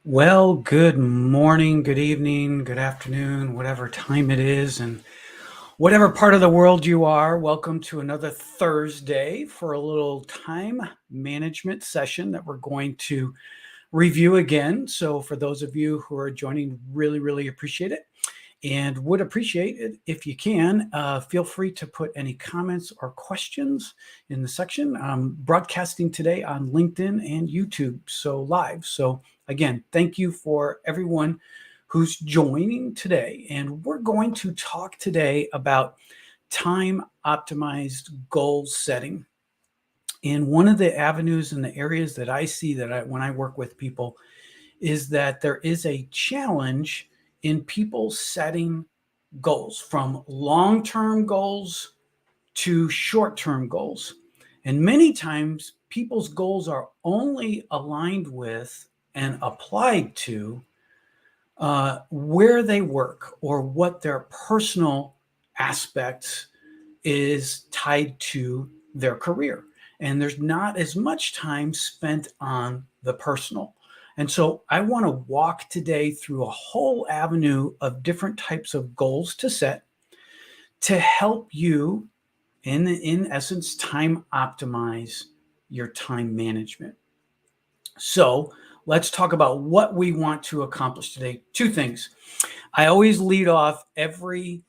Well, good morning, good evening, good afternoon, whatever time it is, and whatever part of the world you are. Welcome to another Thursday for a little time management session that we're going to review again. So, for those of you who are joining, really appreciate it and would appreciate it if you can. Feel free to put any comments or questions in the section. Broadcasting today on LinkedIn and YouTube, so live. So again, thank you for everyone who's joining today. And we're going to talk today about time optimized goal setting. And one of the avenues and the areas that I see when I work with people is that there is a challenge in people setting goals, from long-term goals to short-term goals. And many times people's goals are only aligned with and applied to where they work or what their personal aspects is tied to their career. And there's not as much time spent on the personal. And so I want to walk today through a whole avenue of different types of goals to set to help you, in essence, time optimize your time management. So let's talk about what we want to accomplish today. Two things. I always lead off every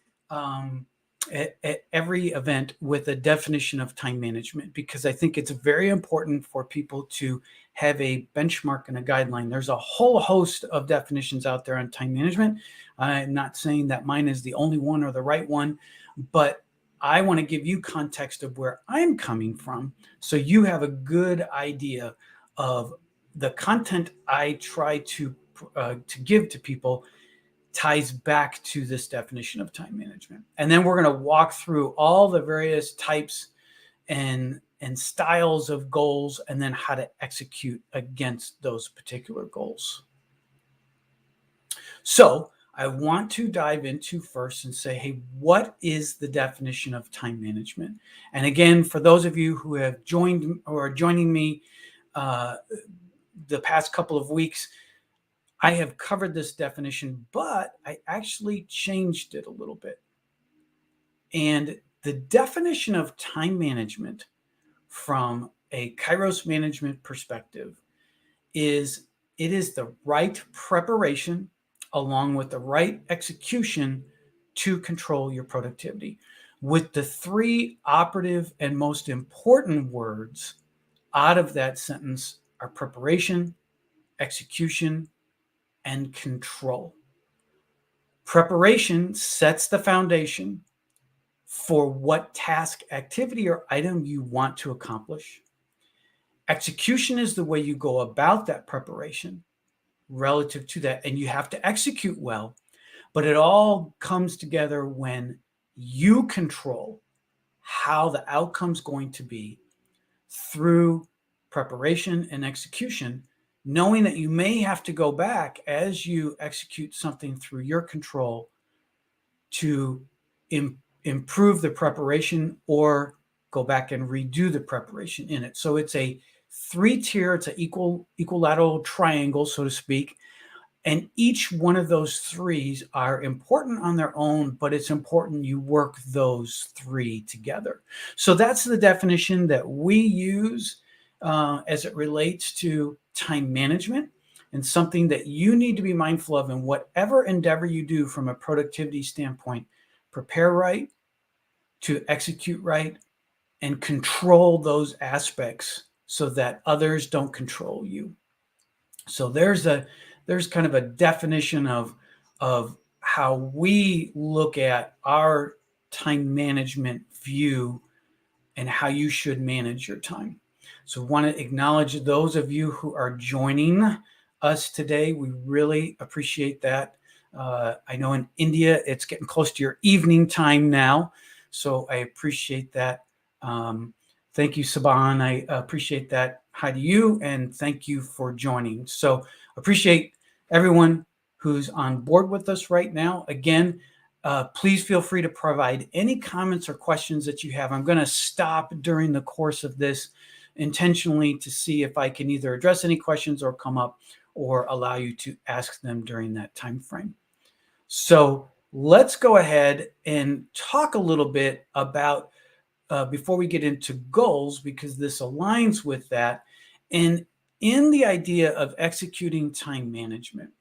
event with a definition of time management because I think it's very important for people to have a benchmark and a guideline. There's a whole host of definitions out there on time management. I'm not saying that mine is the only one or the right one, but I want to give you context of where I'm coming from so you have a good idea of the content I try to give to people ties back to this definition of time management. And then we're going to walk through all the various types and styles of goals and then how to execute against those particular goals. So I want to dive into first and say, hey, what is the definition of time management? And again, for those of you who have joined or are joining me the past couple of weeks, I have covered this definition, but I actually changed it a little bit. And the definition of time management from a Kairos management perspective is it is the right preparation along with the right execution to control your productivity, with the three operative and most important words out of that sentence are preparation, execution, and control. Preparation sets the foundation for what task, activity, or item you want to accomplish. Execution is the way you go about that preparation relative to that, and you have to execute well, but it all comes together when you control how the outcome's going to be through preparation and execution, knowing that you may have to go back as you execute something through your control to improve the preparation or go back and redo the preparation in it. So it's a three-tier, it's an equilateral triangle, so to speak. And each one of those threes are important on their own, but it's important you work those three together. So that's the definition that we use as it relates to time management, and something that you need to be mindful of in whatever endeavor you do from a productivity standpoint. Prepare right, to execute right, and control those aspects so that others don't control you. So there's kind of a definition of how we look at our time management view and how you should manage your time. So want to acknowledge those of you who are joining us today. We really appreciate that. I know in India, it's getting close to your evening time now. So I appreciate that. Thank you, Saban. I appreciate that. Hi to you, and thank you for joining. So appreciate everyone who's on board with us right now. Again, please feel free to provide any comments or questions that you have. I'm going to stop during the course of this intentionally to see if I can either address any questions or come up or allow you to ask them during that time frame. So let's go ahead and talk a little bit about before we get into goals, because this aligns with that. And in the idea of executing time management,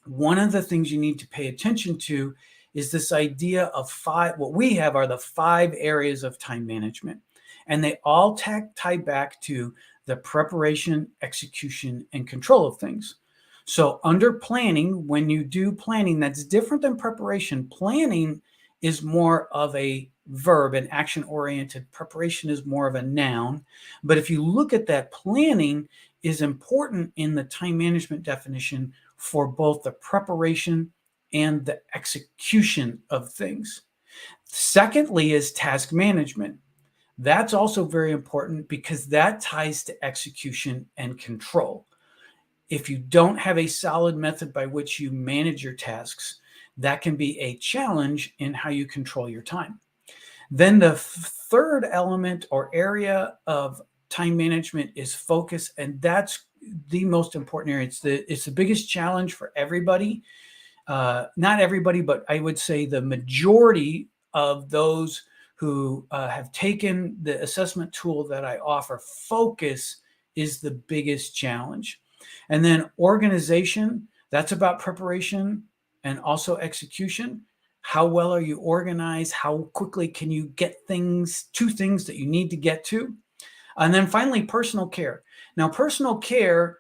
one of the things you need to pay attention to is this idea of five. What we have are the 5 areas of time management, and they all tie back to the preparation, execution, and control of things. So under planning, when you do planning, that's different than preparation. Planning is more of a verb and action oriented. Preparation is more of a noun. But if you look at that, planning is important in the time management definition for both the preparation and the execution of things. Secondly is task management. That's also very important because that ties to execution and control. If you don't have a solid method by which you manage your tasks, that can be a challenge in how you control your time. Then the third element or area of time management is focus, and that's the most important area. It's the biggest challenge for everybody. Not everybody, but I would say the majority of those who have taken the assessment tool that I offer. Focus is the biggest challenge. And then organization, that's about preparation and also execution. How well are you organized? How quickly can you get things that you need to get to? And then finally, personal care. Now, personal care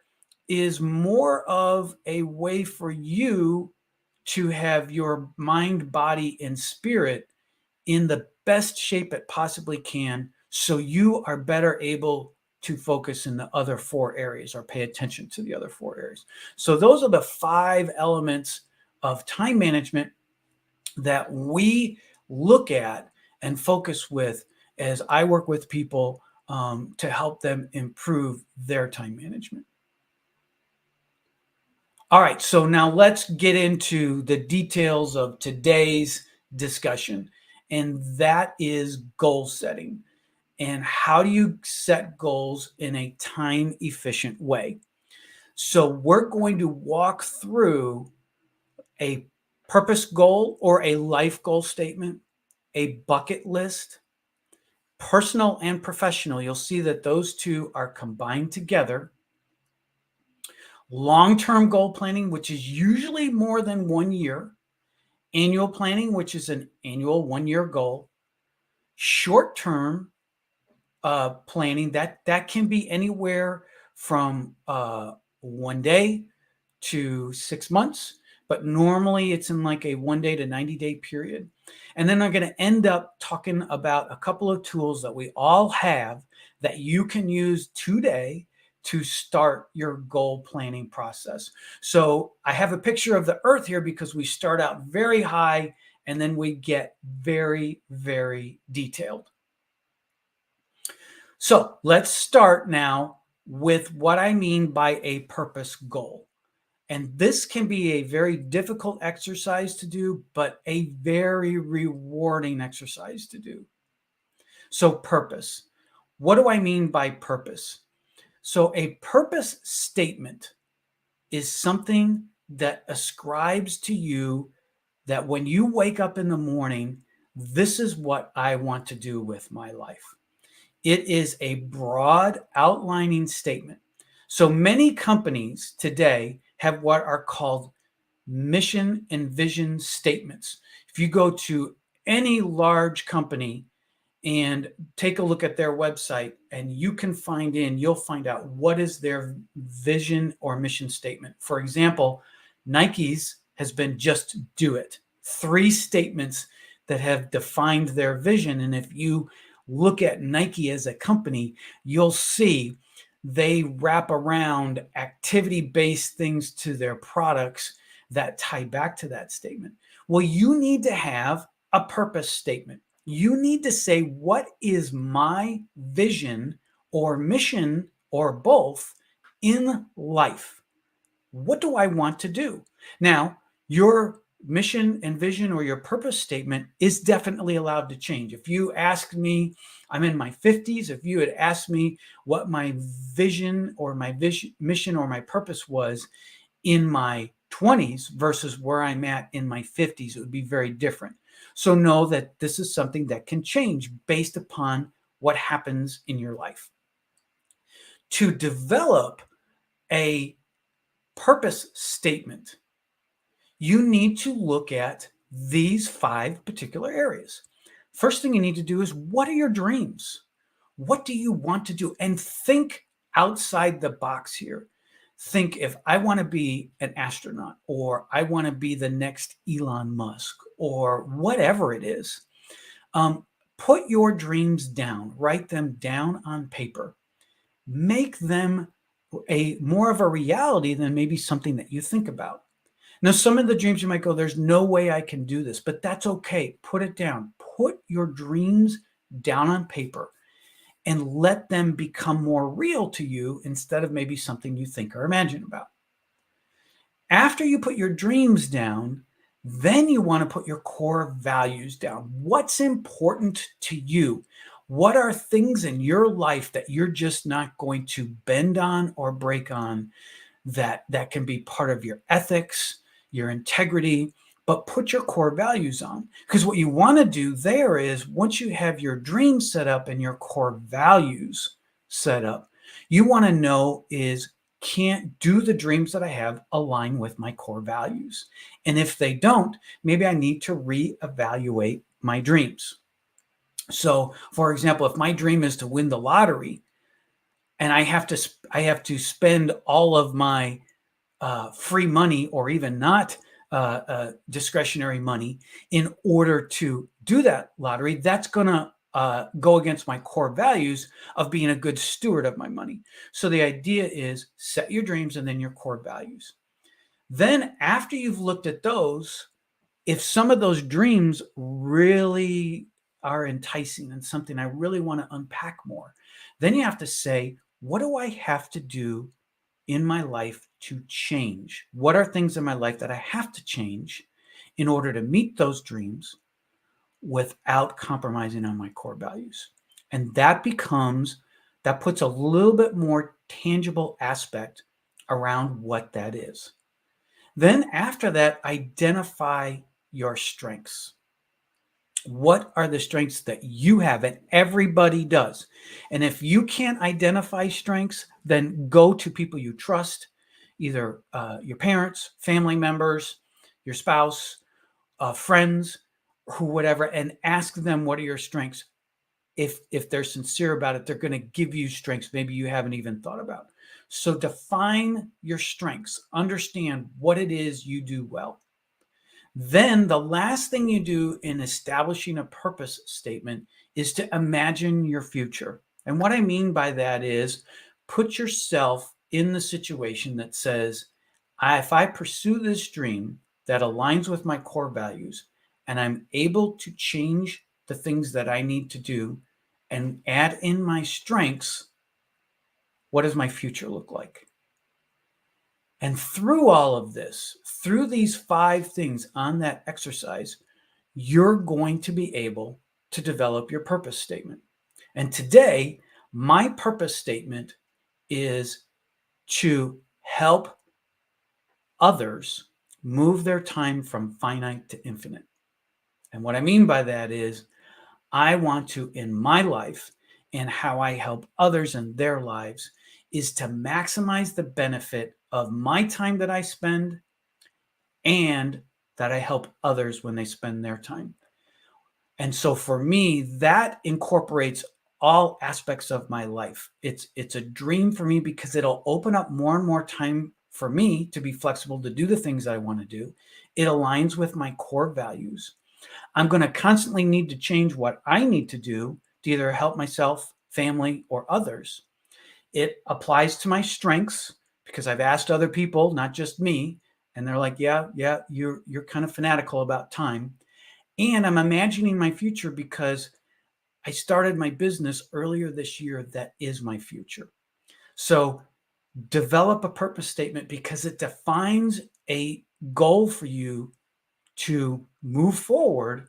is more of a way for you to have your mind, body, and spirit in the best shape it possibly can, so you are better able to focus in the other 4 areas or pay attention to the other 4 areas. So those are the 5 elements of time management that we look at and focus with as I work with people to help them improve their time management. All right, so now let's get into the details of today's discussion, and that is goal setting. And how do you set goals in a time efficient way? So we're going to walk through a purpose goal or a life goal statement, a bucket list, personal and professional. You'll see that those 2 are combined together. Long-term goal planning, which is usually more than 1 year. Annual planning, which is an annual 1-year goal. Short-term planning, that can be anywhere from 1 day to 6 months, but normally it's in like a 1 day to 90-day period. And then I'm going to end up talking about a couple of tools that we all have that you can use today to start your goal planning process. So I have a picture of the earth here because we start out very high and then we get very, very detailed. So let's start now with what I mean by a purpose goal. And this can be a very difficult exercise to do, but a very rewarding exercise to do. So purpose. What do I mean by purpose? So a purpose statement is something that ascribes to you that when you wake up in the morning, this is what I want to do with my life. It is a broad outlining statement. So many companies today have what are called mission and vision statements. If you go to any large company and take a look at their website, and you'll find out what is their vision or mission statement. For example, Nike's has been just do it. 3 statements that have defined their vision. And if you look at Nike as a company, you'll see they wrap around activity-based things to their products that tie back to that statement. Well, you need to have a purpose statement. You need to say, what is my vision or mission or both in life? What do I want to do? Now, your mission and vision or your purpose statement is definitely allowed to change. If you ask me, I'm in my 50s, if you had asked me what my vision or my mission or my purpose was in my 20s versus where I'm at in my 50s, it would be very different. So know that this is something that can change based upon what happens in your life. To develop a purpose statement, you need to look at these 5 particular areas. First thing you need to do is, what are your dreams? What do you want to do? And think outside the box here. Think, if I want to be an astronaut, or I want to be the next Elon Musk, or whatever it is, put your dreams down, write them down on paper, make them more of a reality than maybe something that you think about. Now, some of the dreams you might go, there's no way I can do this, but that's okay. Put it down. Put your dreams down on paper and let them become more real to you instead of maybe something you think or imagine about. After you put your dreams down, then you want to put your core values down. What's important to you? What are things in your life that you're just not going to bend on or break on, that can be part of your ethics, your integrity, but put your core values on? Because what you want to do there is, once you have your dreams set up and your core values set up, you want to know is, can't do the dreams that I have align with my core values? And if they don't, maybe I need to reevaluate my dreams. So, for example, if my dream is to win the lottery, and I have to spend all of my free money, or even not discretionary money, in order to do that lottery, that's going to go against my core values of being a good steward of my money. So the idea is, set your dreams and then your core values. Then after you've looked at those, if some of those dreams really are enticing and something I really want to unpack more, then you have to say, what do I have to do in my life to change? What are things in my life that I have to change in order to meet those dreams without compromising on my core values? And that puts a little bit more tangible aspect around what that is. Then after that, identify your strengths. What are the strengths that you have? And everybody does. And if you can't identify strengths, then go to people you trust, either your parents, family members, your spouse, friends, whatever, and ask them, what are your strengths? If they're sincere about it, they're going to give you strengths maybe you haven't even thought about. So define your strengths. Understand what it is you do well. Then the last thing you do in establishing a purpose statement is to imagine your future. And what I mean by that is, put yourself in the situation that says, if I pursue this dream that aligns with my core values, and I'm able to change the things that I need to do and add in my strengths, what does my future look like? And through all of this, through these 5 things on that exercise, you're going to be able to develop your purpose statement. And today, my purpose statement is to help others move their time from finite to infinite. And what I mean by that is, I want to, in my life and how I help others in their lives, is to maximize the benefit of my time that I spend, and that I help others when they spend their time. And so for me, that incorporates all aspects of my life. It's a dream for me because it'll open up more and more time for me to be flexible to do the things I want to do. It aligns with my core values. I'm going to constantly need to change what I need to do to either help myself, family, or others. It applies to my strengths because I've asked other people, not just me, and they're like, yeah, you're kind of fanatical about time. And I'm imagining my future because I started my business earlier this year that is my future. So develop a purpose statement because it defines a goal for you to move forward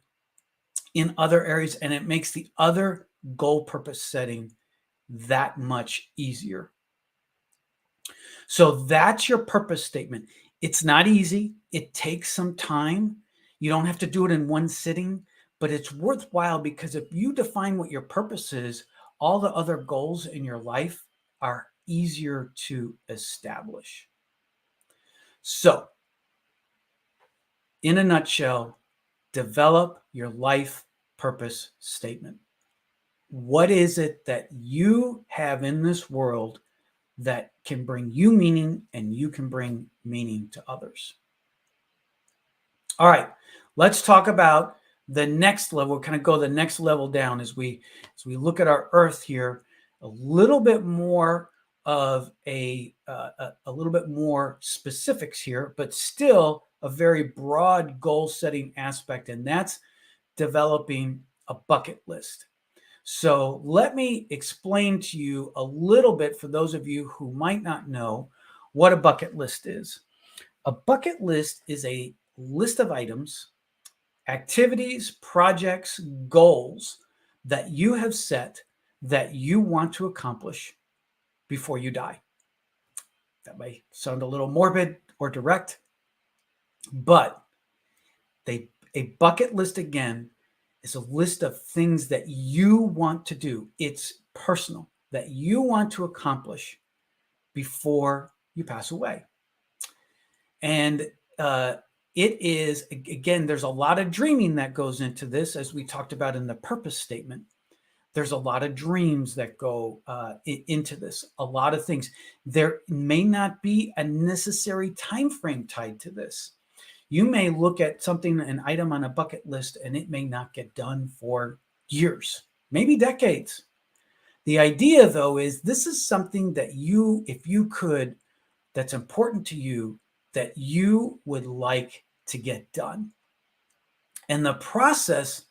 in other areas, and it makes the other goal purpose setting that much easier. So that's your purpose statement. It's not easy. It takes some time. You don't have to do it in one sitting, but it's worthwhile, because if you define what your purpose is, all the other goals in your life are easier to establish. So, in a nutshell, develop your life purpose statement. What is it that you have in this world that can bring you meaning, and you can bring meaning to others? All right, let's talk about the next level. We'll kind of go the next level down as we look at our Earth here. A little bit more of a little bit more specifics here, but still a very broad goal setting aspect, and that's developing a bucket list. So let me explain to you a little bit, for those of you who might not know what a bucket list is. A bucket list is a list of items, activities, projects, goals that you have set that you want to accomplish before you die. That may sound a little morbid or direct, but a bucket list, again, is a list of things that you want to do. It's personal, that you want to accomplish before you pass away. And it is, again, there's a lot of dreaming that goes into this, as we talked about in the purpose statement. There's a lot of dreams that go into this, a lot of things. There may not be a necessary time frame tied to this. You may look at something, an item on a bucket list, and it may not get done for years, maybe decades. The idea, though, is this is something that you, if you could, that's important to you, that you would like to get done. And the process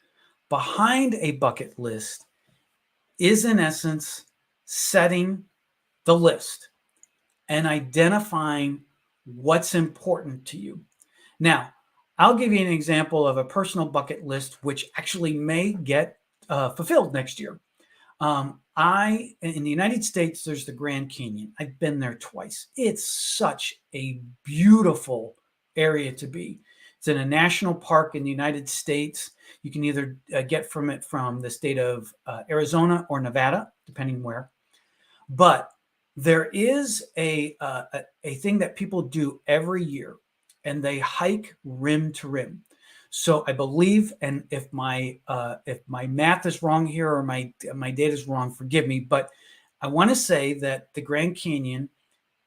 behind a bucket list is, in essence, setting the list and identifying what's important to you. Now, I'll give you an example of a personal bucket list, which actually may get fulfilled next year. In the United States, there's the Grand Canyon. I've been there twice. It's such a beautiful area to be. It's in a national park in the United States. You can either get from it from the state of Arizona or Nevada, depending where. But there is a thing that people do every year, and they hike rim to rim. So I believe, and if my math is wrong here, or my data is wrong, forgive me, but I want to say that the Grand Canyon,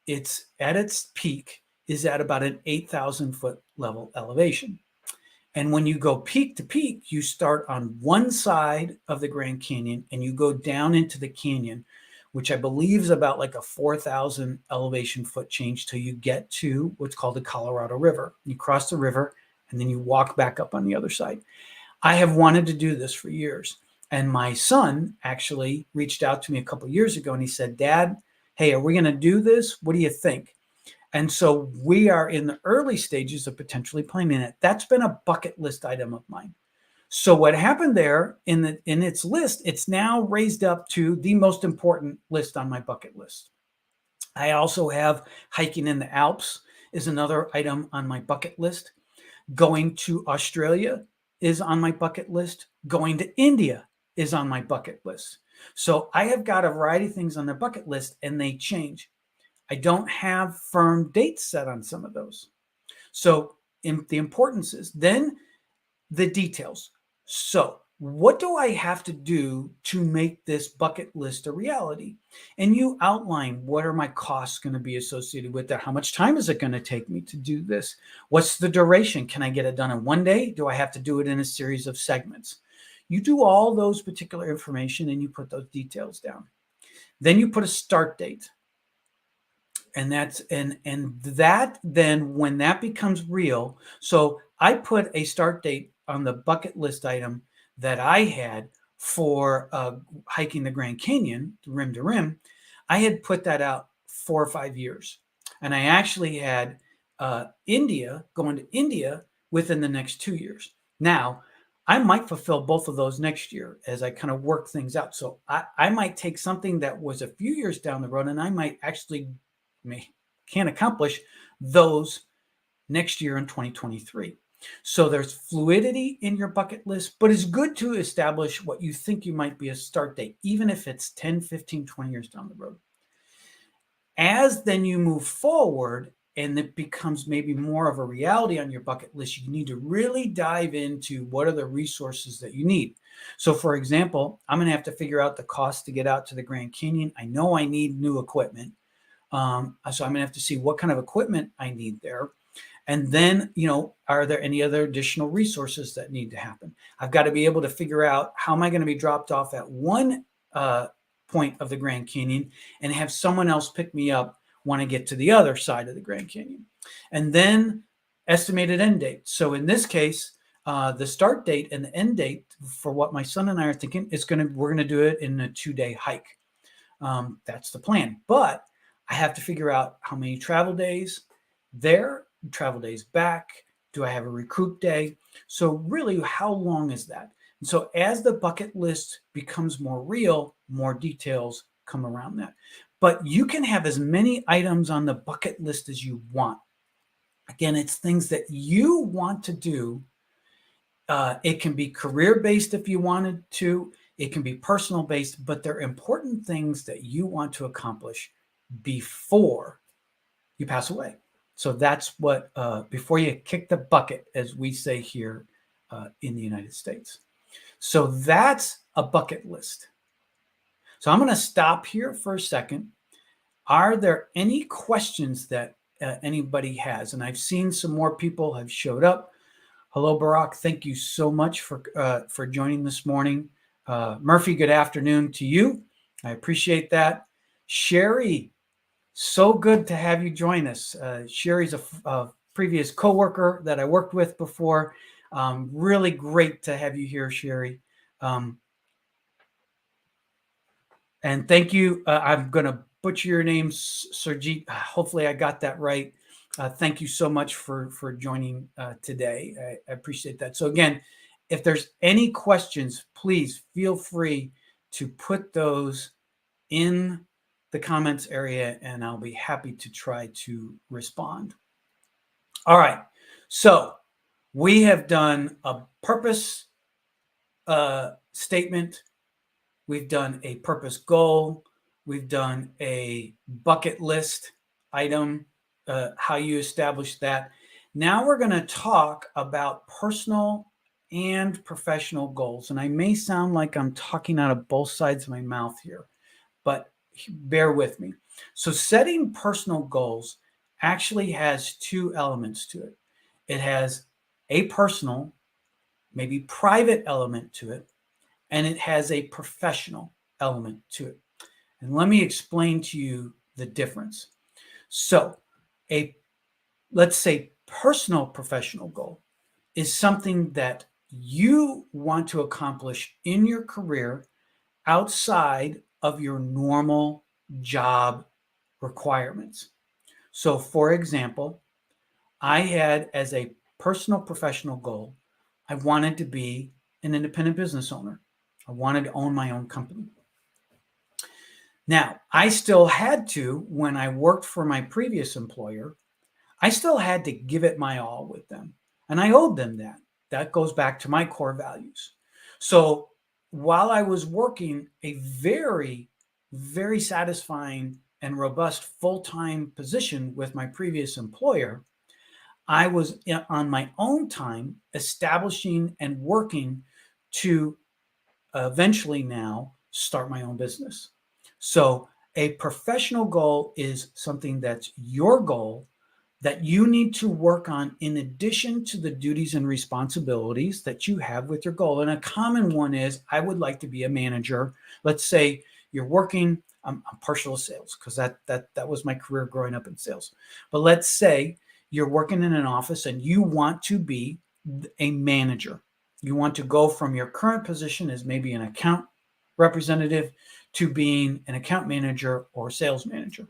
it's at its peak, is at about an 8,000 foot level elevation. And when you go peak to peak, you start on one side of the Grand Canyon and you go down into the canyon, which I believe is about like a 4,000 elevation foot change till you get to what's called the Colorado River. You cross the river and then you walk back up on the other side. I have wanted to do this for years. And my son actually reached out to me a couple of years ago and he said, "Dad, hey, are we going to do this? What do you think?" And so we are in the early stages of potentially planning it. That's been a bucket list item of mine. So what happened there in its list, it's now raised up to the most important list on my bucket list. I also have hiking in the Alps is another item on my bucket list. Going to Australia is on my bucket list. Going to India is on my bucket list. So I have got a variety of things on the bucket list, and they change. I don't have firm dates set on some of those. So the importance is then the details. So what do I have to do to make this bucket list a reality? And you outline, what are my costs going to be associated with that? How much time is it going to take me to do this? What's the duration? Can I get it done in one day? Do I have to do it in a series of segments? You do all those particular information and you put those details down. Then you put a start date. And that's that then when that becomes real. So I put a start date on the bucket list item that I had for hiking the Grand Canyon, rim to rim. I had put that out 4 or 5 years. And I actually had going to India within the next 2 years. Now, I might fulfill both of those next year as I kind of work things out. So I might take something that was a few years down the road and I might actually can't accomplish those next year in 2023. So there's fluidity in your bucket list, but it's good to establish what you think you might be a start date, even if it's 10, 15, 20 years down the road. As then you move forward and it becomes maybe more of a reality on your bucket list, you need to really dive into what are the resources that you need. So for example, I'm going to have to figure out the cost to get out to the Grand Canyon. I know I need new equipment. So I'm going to have to see what kind of equipment I need there. And then, are there any other additional resources that need to happen? I've got to be able to figure out how am I going to be dropped off at one point of the Grand Canyon and have someone else pick me up when I get to the other side of the Grand Canyon. And then estimated end date. So in this case, the start date and the end date for what my son and I are thinking is we're going to do it in a 2-day hike. That's the plan. But I have to figure out how many travel days there, travel days back. Do I have a recruit day? So really, how long is that? And so as the bucket list becomes more real, more details come around that. But you can have as many items on the bucket list as you want. Again, it's things that you want to do. It can be career-based if you wanted to. It can be personal-based, but they're important things that you want to accomplish before you pass away. So that's what, before you kick the bucket, as we say here in the United States. So that's a bucket list. So I'm going to stop here for a second. Are there any questions that anybody has? And I've seen some more people have showed up. Hello, Barack. Thank you so much for joining this morning. Murphy, good afternoon to you. I appreciate that. Sherry, so good to have you join us. Sherry's a previous coworker that I worked with before. Really great to have you here, Sherry. And thank you. I'm going to butcher your name, Surjit. Hopefully I got that right. Thank you so much for joining today. I appreciate that. So again, if there's any questions, please feel free to put those in the comments area and I'll be happy to try to respond. All right. So we have done a purpose statement. We've done a purpose goal. We've done a bucket list item, how you establish that. Now we're going to talk about personal and professional goals. And I may sound like I'm talking out of both sides of my mouth here, but bear with me. So setting personal goals actually has two elements to it. It has a personal, maybe private element to it, and it has a professional element to it. And let me explain to you the difference. So let's say personal professional goal is something that you want to accomplish in your career outside of your normal job requirements. So for example, I had as a personal professional goal, I wanted to be an independent business owner. I wanted to own my own company. Now, I still had to, when I worked for my previous employer, I still had to give it my all with them. And I owed them that. That goes back to my core values. So while I was working a very, very satisfying and robust full-time position with my previous employer, I was on my own time establishing and working to eventually now start my own business. So a professional goal is something that's your goal that you need to work on in addition to the duties and responsibilities that you have with your goal. And a common one is, I would like to be a manager. Let's say you're working, I'm partial to sales because that was my career growing up in sales. But let's say you're working in an office and you want to be a manager. You want to go from your current position as maybe an account representative to being an account manager or sales manager.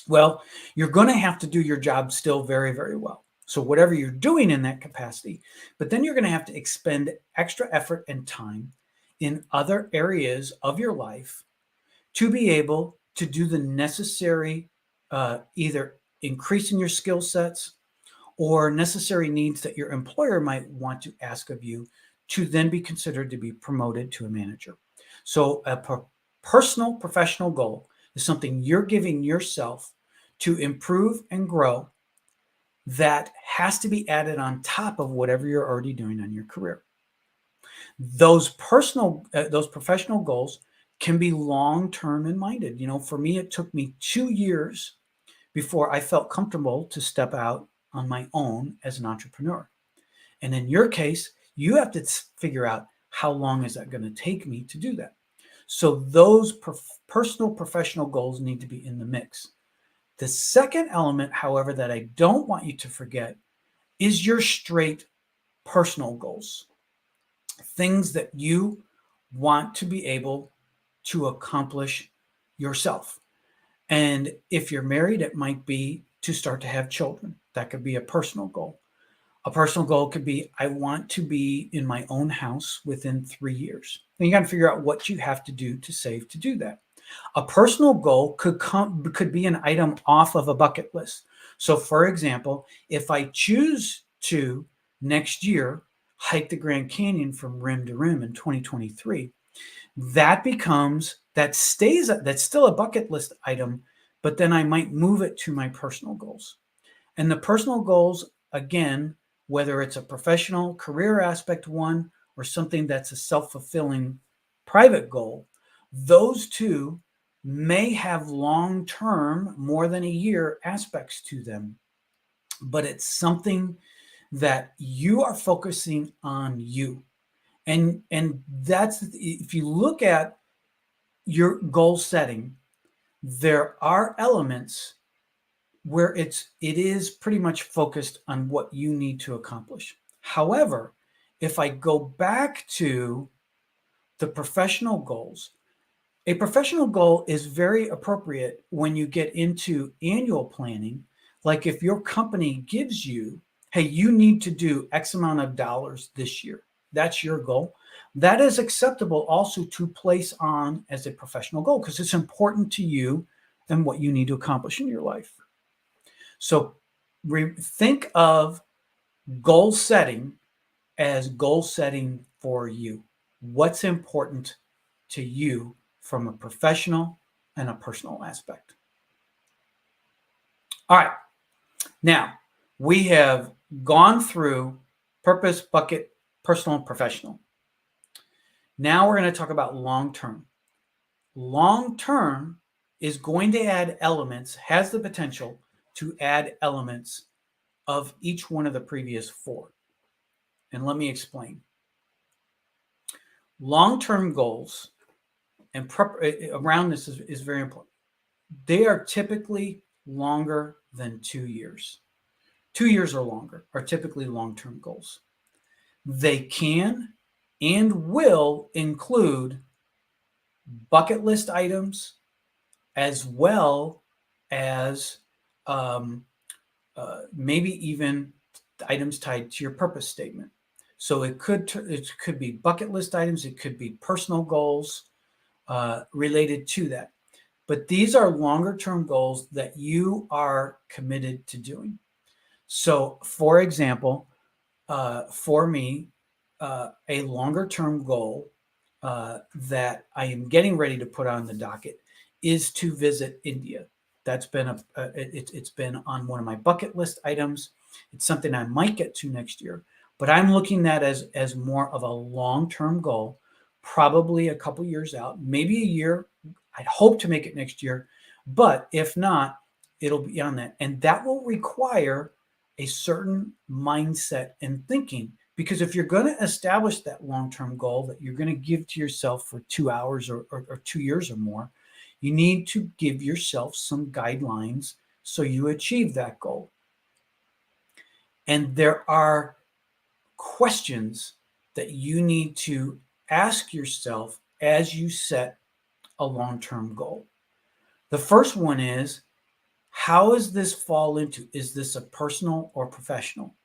Well, you're going to have to do your job still very, very well. So whatever you're doing in that capacity, but then you're going to have to expend extra effort and time in other areas of your life to be able to do the necessary, either increasing your skill sets or necessary needs that your employer might want to ask of you to then be considered to be promoted to a manager. So a personal professional goal is something you're giving yourself to improve and grow that has to be added on top of whatever you're already doing on your career. Those professional goals can be long-term in minded. For me, it took me 2 years before I felt comfortable to step out on my own as an entrepreneur. And in your case, you have to figure out how long is that going to take me to do that. So those personal professional goals need to be in the mix. The second element, however, that I don't want you to forget is your straight personal goals, things that you want to be able to accomplish yourself. And if you're married, it might be to start to have children. That could be a personal goal. A personal goal could be, I want to be in my own house within 3 years. And you got to figure out what you have to do to save to do that. A personal goal could be an item off of a bucket list. So for example, if I choose to next year hike the Grand Canyon from rim to rim in 2023, that's still a bucket list item, but then I might move it to my personal goals. And the personal goals, again, whether it's a professional career aspect one or something that's a self-fulfilling private goal, those two may have long-term, more than a year aspects to them, but it's something that you are focusing on you. And that's, if you look at your goal setting, there are elements where it is pretty much focused on what you need to accomplish. However, if I go back to the professional goals, a professional goal is very appropriate when you get into annual planning. Like if your company gives you, hey, you need to do X amount of dollars this year. That's your goal. That is acceptable also to place on as a professional goal because it's important to you and what you need to accomplish in your life. So think of goal setting as goal setting for you. What's important to you from a professional and a personal aspect? All right. Now, we have gone through purpose, bucket, personal, and professional. Now we're going to talk about long-term. Long-term is going to add elements, has the potential to add elements of each one of the previous four. And let me explain. Long-term goals and around this is very important. They are typically longer than 2 years. 2 years or longer are typically long-term goals. They can and will include bucket list items as well as maybe even items tied to your purpose statement. So it could be bucket list items, it could be personal goals related to that. But these are longer term goals that you are committed to doing. So, for example, for me, a longer term goal that I am getting ready to put on the docket is to visit India. That's been it's been on one of my bucket list items. It's something I might get to next year, but I'm looking at as more of a long-term goal, probably a couple years out, maybe a year. I'd hope to make it next year, but if not, it'll be on that. And that will require a certain mindset and thinking, because if you're going to establish that long-term goal that you're going to give to yourself for 2 hours or 2 years or more, you need to give yourself some guidelines so you achieve that goal. And there are questions that you need to ask yourself as you set a long-term goal. The first one is How does this fall into? Is this a personal or professional?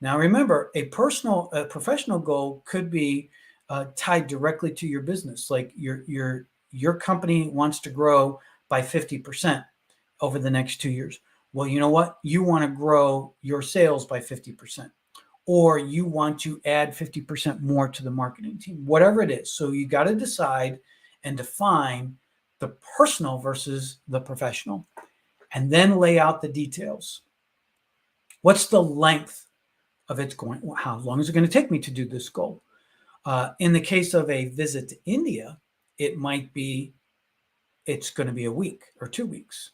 Now, remember, a professional goal could be tied directly to your business. Like your company wants to grow by 50% over the next 2 years. Well, you know what? You want to grow your sales by 50%, or you want to add 50% more to the marketing team, whatever it is. So you got to decide and define the personal versus the professional, and then lay out the details. What's the length of it's going? How long is it going to take me to do this goal? In the case of a visit to India, it might be it's going to be a week or 2 weeks.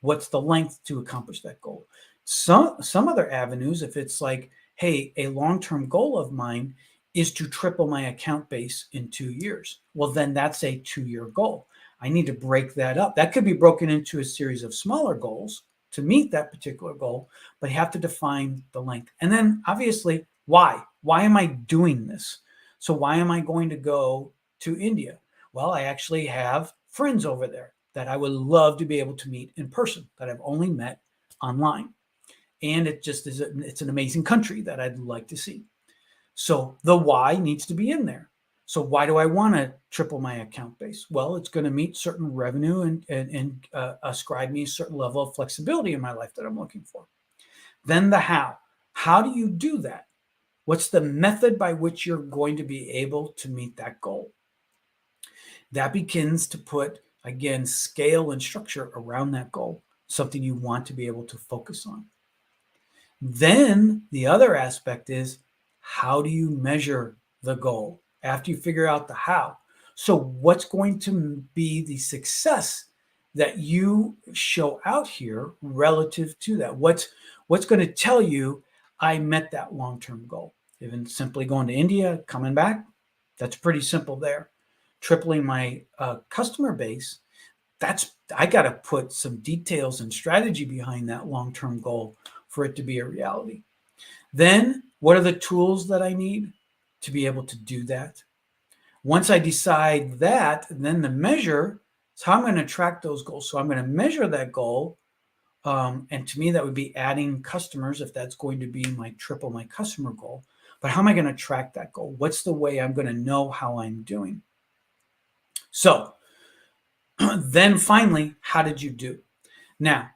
What's the length to accomplish that goal? Some other avenues, if it's like, hey, a long-term goal of mine is to triple my account base in 2 years. Well, then that's a 2-year goal. I need to break that up. That could be broken into a series of smaller goals to meet that particular goal, but you have to define the length. And then obviously, why? Why am I doing this? So why am I going to go to India? Well, I actually have friends over there that I would love to be able to meet in person that I've only met online. And it just is, it's an amazing country that I'd like to see. So the why needs to be in there. So why do I want to triple my account base? Well, it's going to meet certain revenue and ascribe me a certain level of flexibility in my life that I'm looking for. Then the how. How do you do that? What's the method by which you're going to be able to meet that goal? That begins to put, again, scale and structure around that goal, something you want to be able to focus on. Then the other aspect is, how do you measure the goal after you figure out the how? So what's going to be the success that you show out here relative to that? What's going to tell you I met that long-term goal? Even simply going to India, coming back, that's pretty simple there. Tripling my customer base, I got to put some details and strategy behind that long-term goal for it to be a reality. Then what are the tools that I need to be able to do that? Once I decide that, then the measure is how I'm going to track those goals. So I'm going to measure that goal. And to me, that would be adding customers if that's going to be my triple my customer goal. But how am I going to track that goal? What's the way I'm going to know how I'm doing? So then finally, how did you do? Now,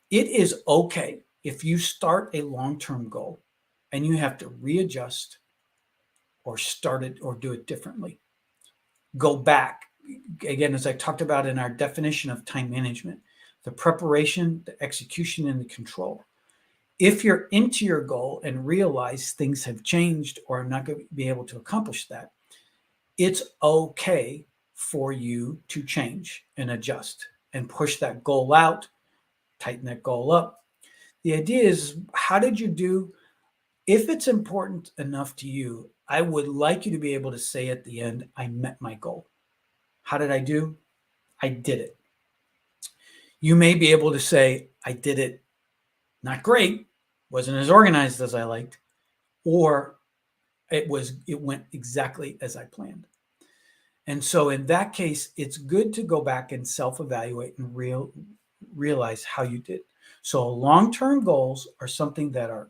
it is okay if you start a long-term goal and you have to readjust or start it or do it differently. Go back. Again, as I talked about in our definition of time management, the preparation, the execution, and the control. If you're into your goal and realize things have changed or I'm not going to be able to accomplish that, it's okay for you to change and adjust and push that goal out, tighten that goal up. The idea is, how did you do? If it's important enough to you, I would like you to be able to say at the end, I met my goal. How did I do? I did it. You may be able to say, I did it not great, wasn't as organized as I liked, or it went exactly as I planned. And so in that case, it's good to go back and self-evaluate and realize how you did. So long-term goals are something that are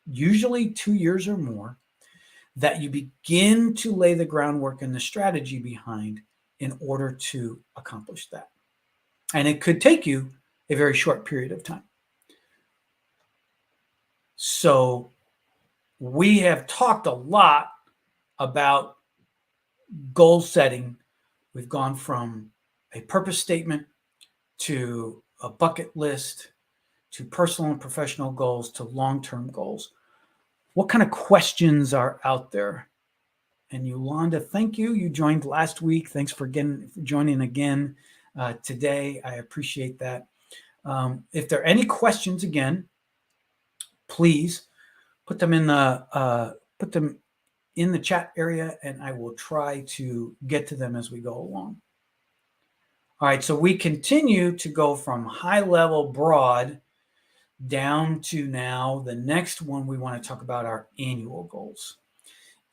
usually 2 years or more, that you begin to lay the groundwork and the strategy behind in order to accomplish that. And it could take you a very short period of time. So we have talked a lot about goal setting. We've gone from a purpose statement to a bucket list to personal and professional goals to long-term goals. What kind of questions are out there? And Yolanda, thank you. You joined last week. Thanks for joining again today. I appreciate that. If there are any questions, again, please put them in the chat area, and I will try to get to them as we go along. All right, so we continue to go from high level, broad, down to now the next one we want to talk about are annual goals.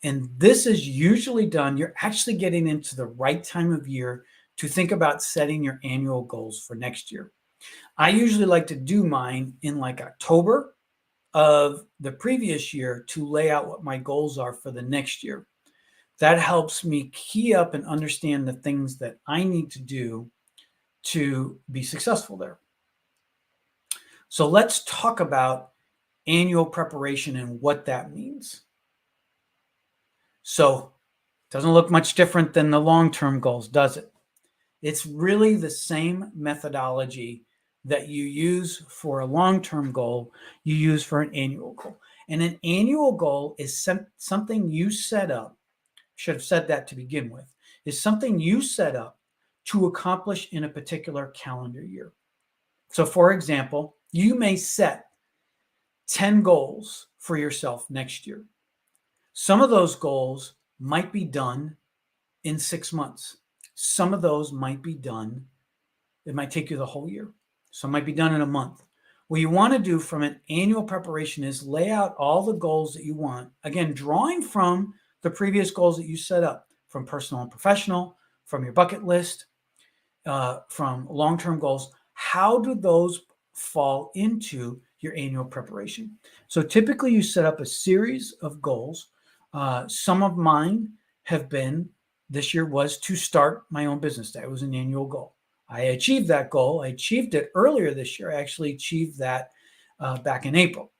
And this is usually done, you're actually getting into the right time of year to think about setting your annual goals for next year. I usually like to do mine in like October of the previous year to lay out what my goals are for the next year. That helps me key up and understand the things that I need to do to be successful there. So let's talk about annual preparation and what that means. So it doesn't look much different than the long-term goals, does it? It's really the same methodology that you use for a long-term goal, you use for an annual goal. And an annual goal is something you set up, should have said that to begin with, is something you set up to accomplish in a particular calendar year. So for example, you may set 10 goals for yourself next year. Some of those goals might be done in 6 months. Some of those might be done, it might take you the whole year. Some might be done in a month. What you want to do from an annual preparation is lay out all the goals that you want. Again, drawing from the previous goals that you set up, from personal and professional, from your bucket list, from long-term goals. How do those fall into your annual preparation? So typically you set up a series of goals. Some of mine have been, this year was to start my own business. That was an annual goal. I achieved that goal. I achieved it earlier this year. I actually achieved that back in April.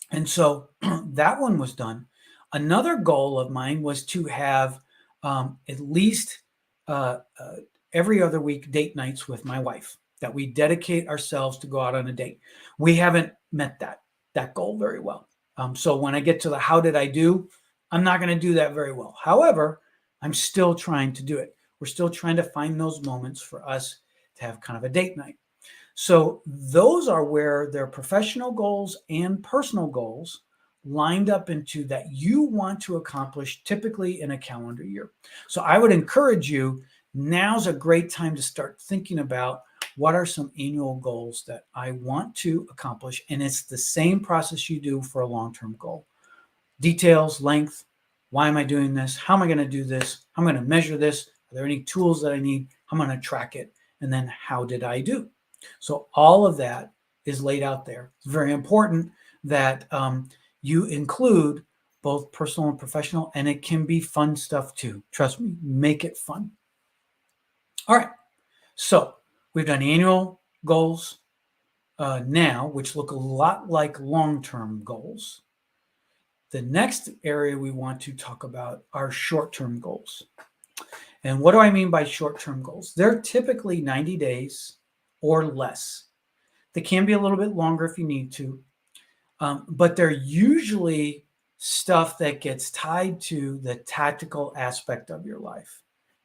And so that one was done. Another goal of mine was to have at least every other week date nights with my wife, that we dedicate ourselves to go out on a date. We haven't met that goal very well. So when I get to the how did I do, I'm not going to do that very well. However, I'm still trying to do it. We're still trying to find those moments for us to have kind of a date night. So those are where their professional goals and personal goals lined up into that you want to accomplish typically in a calendar year. So I would encourage you, now's a great time to start thinking about what are some annual goals that I want to accomplish. And it's the same process you do for a long-term goal. Details, length, why am I doing this? How am I going to do this? I'm going to measure this. Are there any tools that I need? I'm going to track it. And then how did I do? So all of that is laid out there. It's very important that you include both personal and professional, and it can be fun stuff too. Trust me, make it fun. All right, so we've done annual goals now, which look a lot like long-term goals. The next area we want to talk about are short-term goals. And what do I mean by short-term goals? They're typically 90 days or less. They can be a little bit longer if you need to, but they're usually stuff that gets tied to the tactical aspect of your life,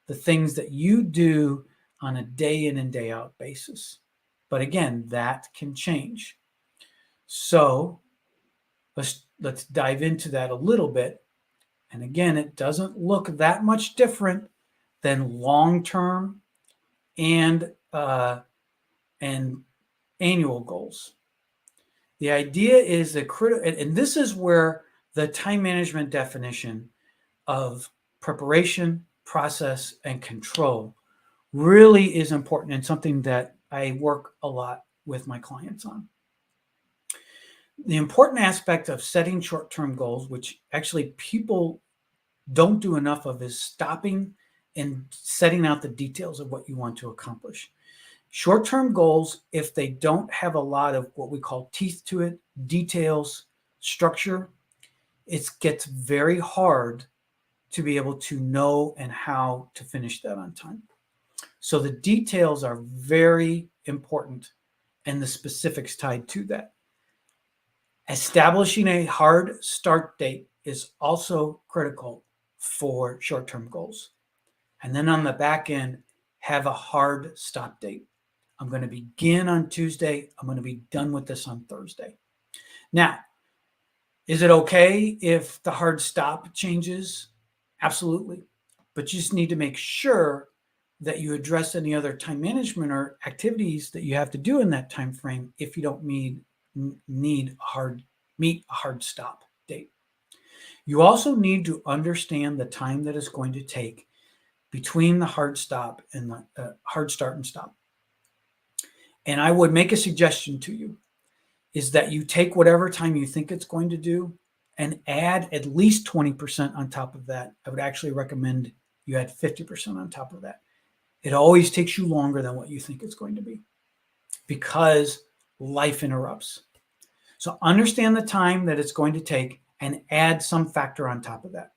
the things that you do on a day in and day out basis. But again, that can change. So let's dive into that a little bit. And again, it doesn't look that much different than long-term and annual goals. The idea is that and this is where the time management definition of preparation, process, and control really is important, and something that I work a lot with my clients on. The important aspect of setting short-term goals, which actually people don't do enough of, is stopping and setting out the details of what you want to accomplish. Short-term goals, if they don't have a lot of what we call teeth to it, details, structure, it gets very hard to be able to know and how to finish that on time. So the details are very important, and the specifics tied to that. Establishing a hard start date is also critical for short-term goals. And then on the back end, have a hard stop date. I'm going to begin on Tuesday. I'm going to be done with this on Thursday. Now, is it okay if the hard stop changes? Absolutely. But you just need to make sure that you address any other time management or activities that you have to do in that time frame if you don't meet a hard stop date. You also need to understand the time that it's going to take between the hard stop and the hard start and stop. And I would make a suggestion to you is that you take whatever time you think it's going to do and add at least 20% on top of that. I would actually recommend you add 50% on top of that. It always takes you longer than what you think it's going to be because life interrupts. So understand the time that it's going to take and add some factor on top of that.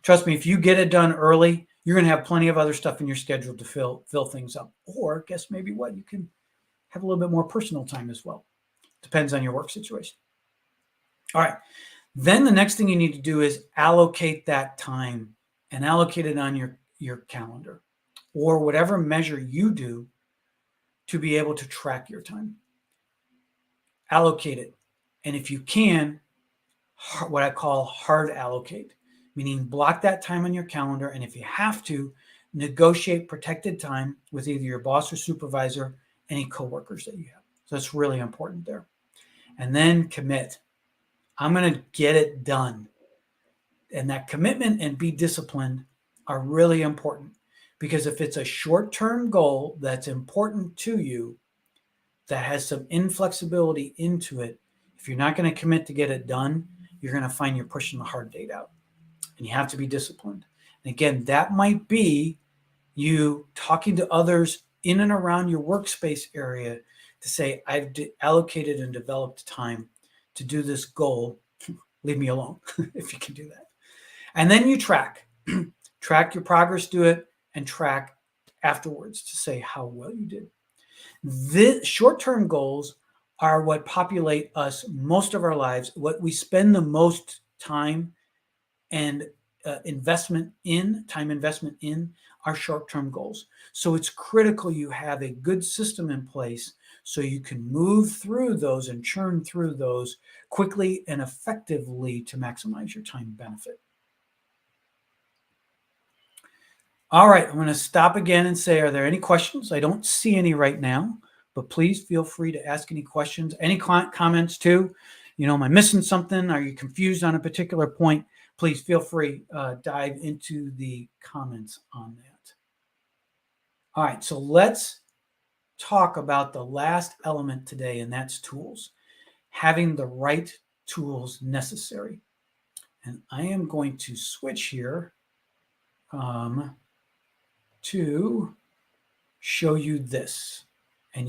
Trust me, if you get it done early, you're going to have plenty of other stuff in your schedule to fill things up. Or guess maybe what? You can have a little bit more personal time as well. Depends on your work situation. All right. Then the next thing you need to do is allocate that time and allocate it on your calendar or whatever measure you do to be able to track your time. Allocate it. And if you can, what I call hard allocate, meaning block that time on your calendar. And if you have to, negotiate protected time with either your boss or supervisor, any coworkers that you have. So that's really important there. And then commit. I'm going to get it done. And that commitment and be disciplined are really important because if it's a short-term goal that's important to you, that has some inflexibility into it, if you're not going to commit to get it done, you're going to find you're pushing the hard date out. And you have to be disciplined. And again, that might be you talking to others in and around your workspace area to say, I've allocated and developed time to do this goal. Leave me alone if you can do that. And then you track. Track your progress, do it, and track afterwards to say how well you did. The short-term goals are what populate us most of our lives, what we spend the most time and investment in our short-term goals. So it's critical you have a good system in place so you can move through those and churn through those quickly and effectively to maximize your time benefit. All right, I'm going to stop again and say, are there any questions? I don't see any right now, but please feel free to ask any questions, any comments too. Am I missing something? Are you confused on a particular point? Please feel free dive into the comments on that. All right, so let's talk about the last element today, and that's tools. Having the right tools necessary. And I am going to switch here to show you this. And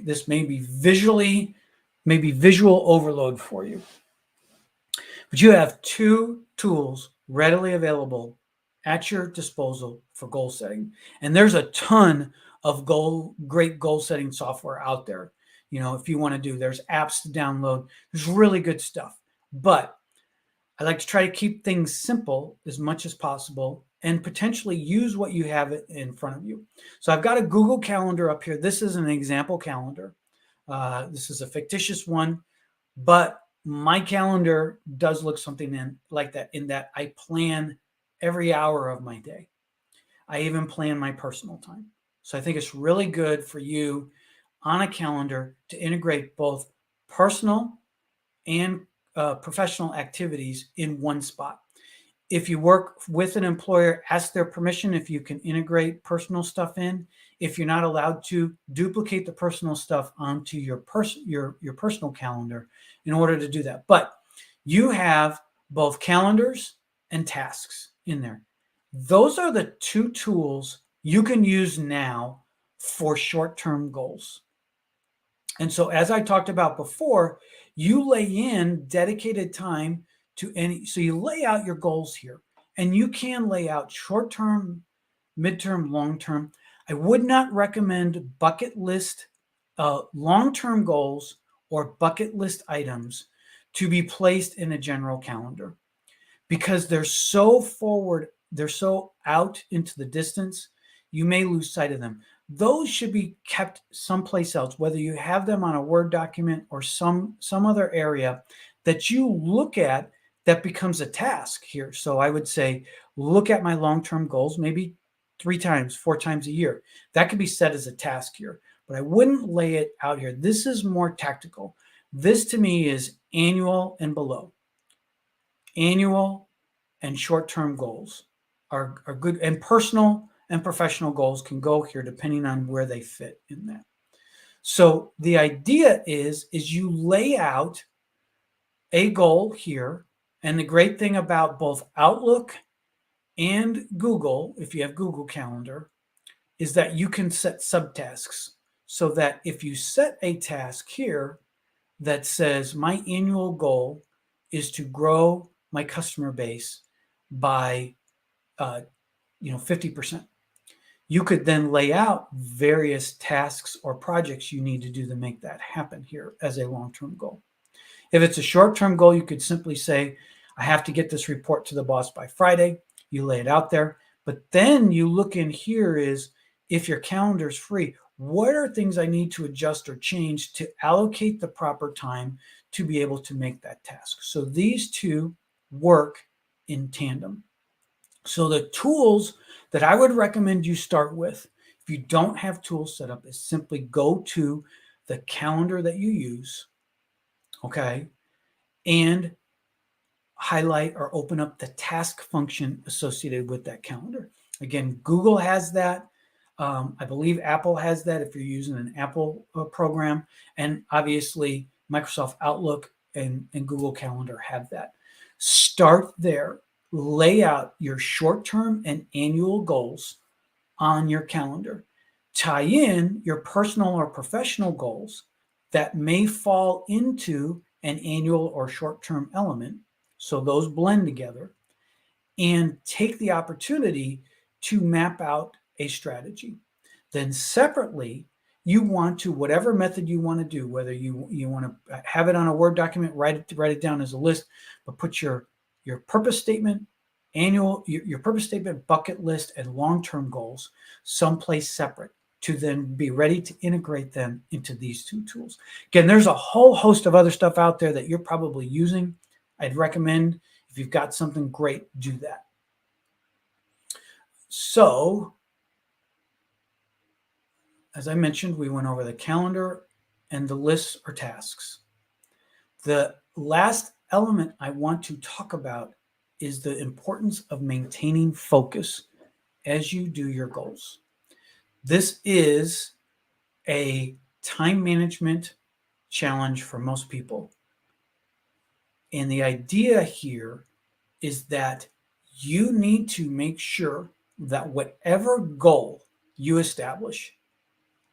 this may be visual overload for you. But you have two tools readily available at your disposal for goal setting. And there's a ton of great goal setting software out there. If you want to there's apps to download. There's really good stuff. But I like to try to keep things simple as much as possible and potentially use what you have in front of you. So I've got a Google Calendar up here. This is an example calendar. This is a fictitious one, but my calendar does look something like that in that I plan every hour of my day. I even plan my personal time. So I think it's really good for you on a calendar to integrate both personal and professional activities in one spot. If you work with an employer, ask their permission if you can integrate personal stuff in. If you're not allowed to, duplicate the personal stuff onto your personal calendar in order to do that. But you have both calendars and tasks in there. Those are the two tools you can use now for short-term goals. And so as I talked about before, you lay in dedicated time so you lay out your goals here, and you can lay out short-term, mid-term, long-term. I would not recommend bucket list long-term goals or bucket list items to be placed in a general calendar because they're so forward, they're so out into the distance, you may lose sight of them. Those should be kept someplace else, whether you have them on a Word document or some other area that you look at that becomes a task here. So I would say, look at my long-term goals, maybe 3 times, 4 times a year. That could be set as a task here, but I wouldn't lay it out here. This is more tactical. This to me is annual and below. Annual and short-term goals are good, and personal and professional goals can go here depending on where they fit in that. So the idea is you lay out a goal here. And the great thing about both Outlook and Google, if you have Google Calendar, is that you can set subtasks so that if you set a task here that says my annual goal is to grow my customer base by 50%, you could then lay out various tasks or projects you need to do to make that happen here as a long-term goal. If it's a short-term goal, you could simply say, I have to get this report to the boss by Friday. You lay it out there. But then you look in here is, if your calendar is free, what are things I need to adjust or change to allocate the proper time to be able to make that task? So these two work in tandem. So the tools that I would recommend you start with, if you don't have tools set up, is simply go to the calendar that you use, okay, and highlight or open up the task function associated with that calendar. Again, Google has that. I believe Apple has that if you're using an Apple program. And obviously, Microsoft Outlook and Google Calendar have that. Start there. Lay out your short-term and annual goals on your calendar. Tie in your personal or professional goals that may fall into an annual or short-term element. So those blend together, and take the opportunity to map out a strategy. Then separately, you want to, whatever method you want to do, whether you want to have it on a Word document, write it down as a list, but put your purpose statement, your purpose statement, bucket list, and long-term goals someplace separate to then be ready to integrate them into these two tools. Again, there's a whole host of other stuff out there that you're probably using. I'd recommend, if you've got something great, do that. So, as I mentioned, we went over the calendar and the lists or tasks. The last element I want to talk about is the importance of maintaining focus as you do your goals. This is a time management challenge for most people. And the idea here is that you need to make sure that whatever goal you establish,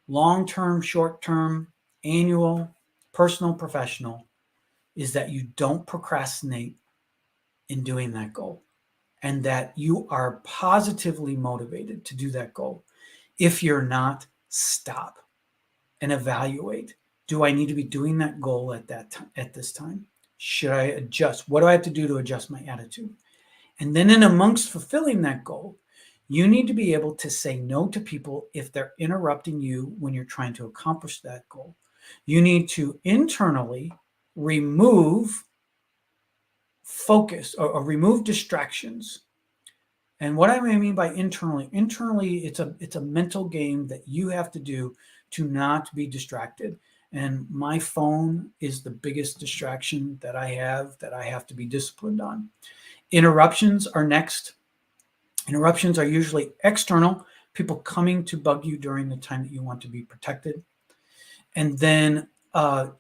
long-term, short-term, annual, personal, professional, is that you don't procrastinate in doing that goal, and that you are positively motivated to do that goal. If you're not, stop and evaluate. Do I need to be doing that goal at this time? Should I adjust? What do I have to do to adjust my attitude? And then in amongst fulfilling that goal, you need to be able to say no to people if they're interrupting you when you're trying to accomplish that goal. You need to internally remove focus or remove distractions. And what I mean by internally, it's a mental game that you have to do to not be distracted. And my phone is the biggest distraction that I have to be disciplined on. Interruptions are next. Interruptions are usually external, people coming to bug you during the time that you want to be protected. And then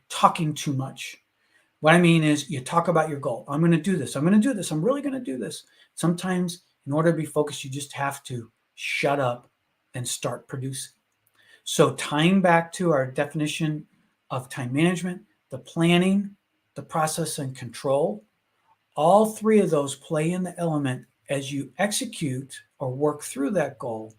talking too much. What I mean is, you talk about your goal. I'm going to do this. I'm going to do this. I'm really going to do this. Sometimes in order to be focused, you just have to shut up and start producing. So tying back to our definition of time management, the planning, the process, and control, all three of those play in the element as you execute or work through that goal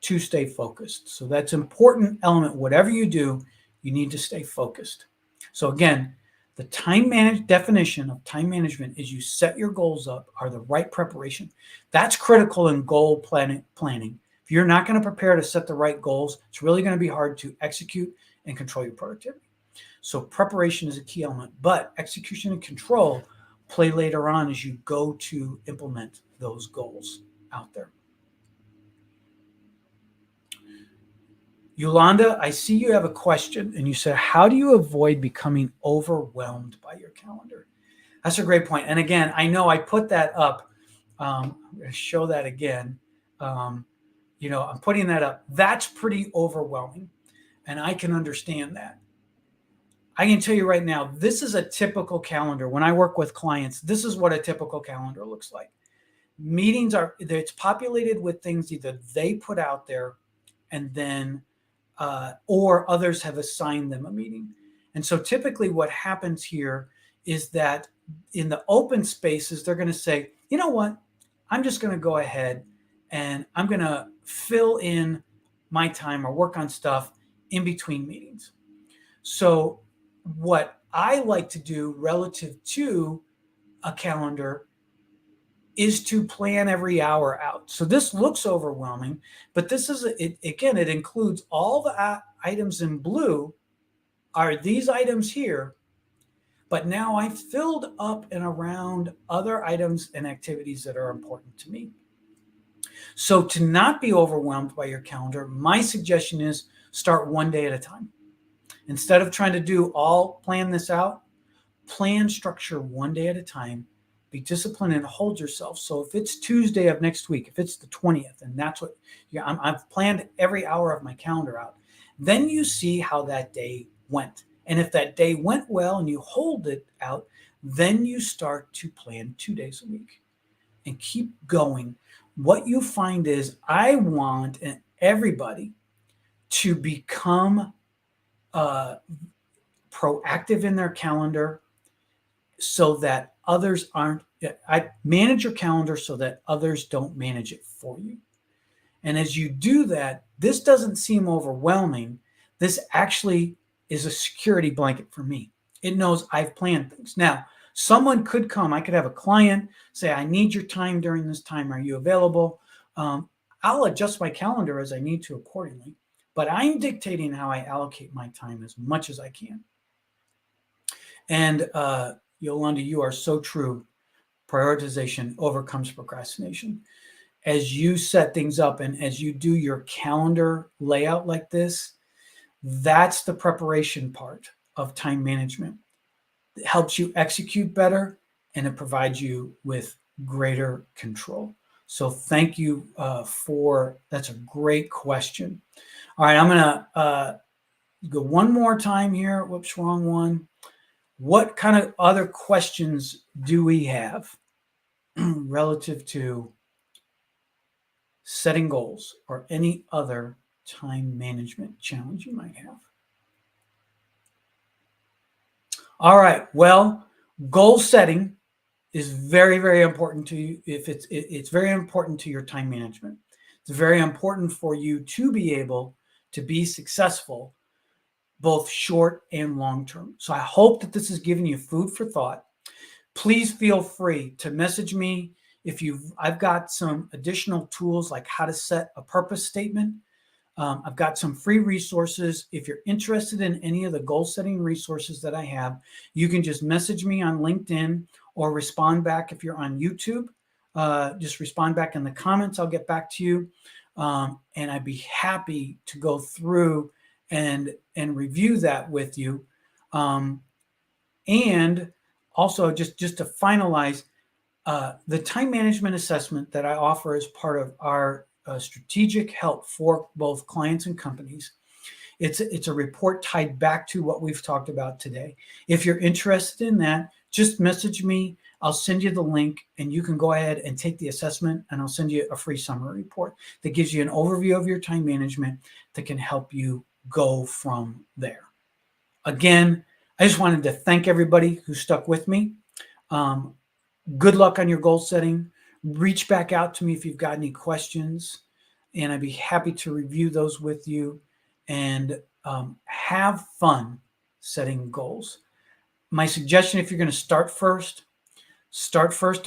to stay focused. So that's an important element. Whatever you do, you need to stay focused. So again, the definition of time management is you set your goals up, are the right preparation. That's critical in goal planning. If you're not going to prepare to set the right goals, it's really going to be hard to execute and control your productivity. So preparation is a key element, but execution and control play later on as you go to implement those goals out there. Yolanda, I see you have a question, and you said, how do you avoid becoming overwhelmed by your calendar? That's a great point. And again, I know I put that up. I'm going to show that again. I'm putting that up. That's pretty overwhelming. and I can understand that. I can tell you right now, this is a typical calendar. When I work with clients, this is what a typical calendar looks like. Meetings are, it's populated with things either they put out there and then, or others have assigned them a meeting. And so typically what happens here is that in the open spaces, they're going to say, you know what, I'm just going to go ahead and I'm going to fill in my time or work on stuff in between meetings. So what I like to do relative to a calendar is to plan every hour out. So this looks overwhelming, but this is, again, it includes all the items in blue are these items here, but now I filled up and around other items and activities that are important to me. So to not be overwhelmed by your calendar, my suggestion is start one day at a time. Instead of trying to plan this out, plan structure one day at a time, be disciplined and hold yourself. So if it's Tuesday of next week, if it's the 20th, and that's what I've planned every hour of my calendar out, then you see how that day went. And if that day went well and you hold it out, then you start to plan 2 days a week and keep going. What you find is I want everybody to become proactive in their calendar so that others aren't. I manage your calendar so that others don't manage it for you. And as you do that, this doesn't seem overwhelming. This actually is a security blanket for me. It knows I've planned things. Now, someone could come. I could have a client say, I need your time during this time. Are you available? I'll adjust my calendar as I need to accordingly. But I'm dictating how I allocate my time as much as I can. And Yolanda, you are so true. Prioritization overcomes procrastination. As you set things up and as you do your calendar layout like this, that's the preparation part of time management. It helps you execute better and it provides you with greater control. So thank you that's a great question. All right, I'm going to go one more time here. Whoops, wrong one. What kind of other questions do we have relative to setting goals or any other time management challenge you might have? All right. Well, goal setting is very, very important to you. It's very important to your time management. It's very important for you to be able to be successful, both short and long term. So I hope that this has given you food for thought. Please feel free to message me if I've got some additional tools like how to set a purpose statement. I've got some free resources. If you're interested in any of the goal setting resources that I have, you can just message me on LinkedIn or respond back if you're on YouTube. Just respond back in the comments. I'll get back to you. And I'd be happy to go through and review that with you. And also just to finalize, the time management assessment that I offer as part of our strategic help for both clients and companies. It's a report tied back to what we've talked about today. If you're interested in that, just message me. I'll send you the link and you can go ahead and take the assessment and I'll send you a free summary report that gives you an overview of your time management that can help you go from there. Again, I just wanted to thank everybody who stuck with me. Good luck on your goal setting. Reach back out to me if you've got any questions, and I'd be happy to review those with you and have fun setting goals. My suggestion, if you're going to start first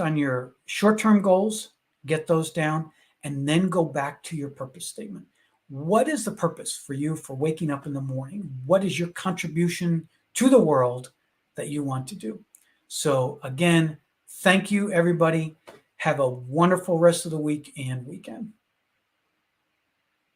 on your short-term goals, get those down, and then go back to your purpose statement. What is the purpose for you for waking up in the morning? What is your contribution to the world that you want to do? So again, thank you, everybody. Have a wonderful rest of the week and weekend.